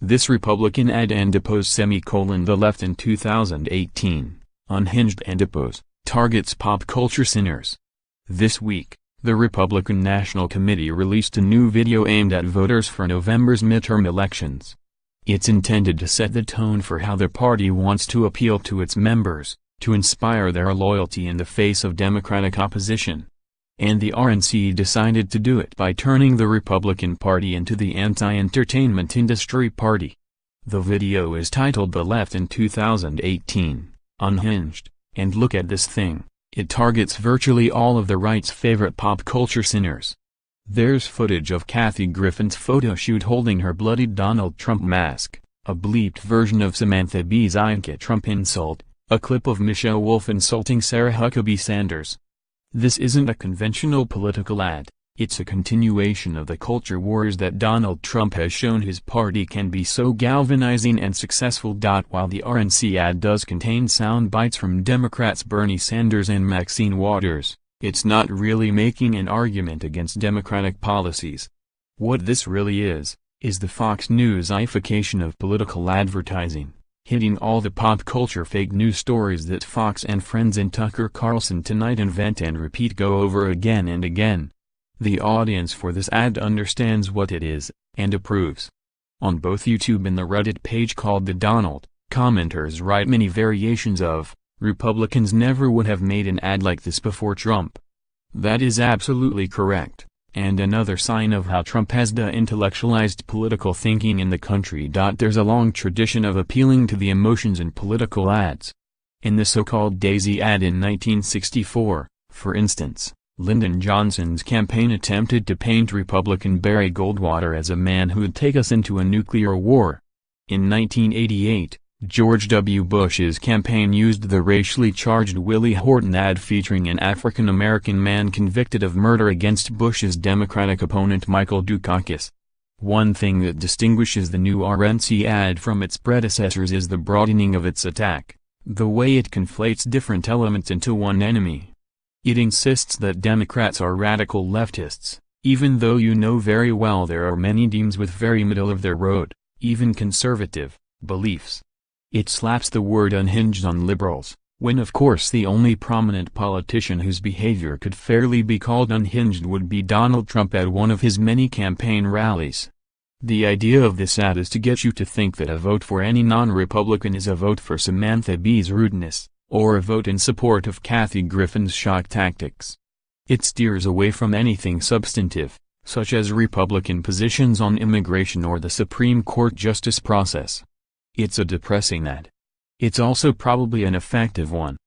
This Republican ad-and-apos the left in 2018, Unhinged&apos, targets pop culture sinners. This week, the Republican National Committee released a new video aimed at voters for November's midterm elections. It's intended to set the tone for how the party wants to appeal to its members, to inspire their loyalty in the face of Democratic opposition. And the RNC decided to do it by turning the Republican Party into the anti-entertainment industry party. The video is titled "The Left in 2018, Unhinged," and look at this thing, it targets virtually all of the right's favorite pop culture sinners. There's footage of Kathy Griffin's photo shoot holding her bloodied Donald Trump mask, a bleeped version of Samantha Bee's Ivanka Trump insult, a clip of Michelle Wolf insulting Sarah Huckabee Sanders. This isn't a conventional political ad, it's a continuation of the culture wars that Donald Trump has shown his party can be so galvanizing and successful. While the RNC ad does contain sound bites from Democrats Bernie Sanders and Maxine Waters, it's not really making an argument against Democratic policies. What this really is the Fox News-ification of political advertising, hitting all the pop culture fake news stories that Fox and Friends and Tucker Carlson Tonight invent and repeat go over again and again. The audience for this ad understands what it is, and approves. On both YouTube and the Reddit page called The Donald, commenters write many variations of, "Republicans never would have made an ad like this before Trump." That is absolutely correct, and another sign of how Trump has de-intellectualized political thinking in the country. There's a long tradition of appealing to the emotions in political ads. In the so-called Daisy ad in 1964, for instance, Lyndon Johnson's campaign attempted to paint Republican Barry Goldwater as a man who'd take us into a nuclear war. In 1988, George W. Bush's campaign used the racially charged Willie Horton ad featuring an African-American man convicted of murder against Bush's Democratic opponent Michael Dukakis. One thing that distinguishes the new RNC ad from its predecessors is the broadening of its attack, the way it conflates different elements into one enemy. It insists that Democrats are radical leftists, even though you know very well there are many Dems with very middle-of-the-road, even conservative, beliefs. It slaps the word unhinged on liberals, when of course the only prominent politician whose behavior could fairly be called unhinged would be Donald Trump at one of his many campaign rallies. The idea of this ad is to get you to think that a vote for any non-Republican is a vote for Samantha Bee's rudeness, or a vote in support of Kathy Griffin's shock tactics. It steers away from anything substantive, such as Republican positions on immigration or the Supreme Court justice process. It's a depressing ad. It's also probably an effective one,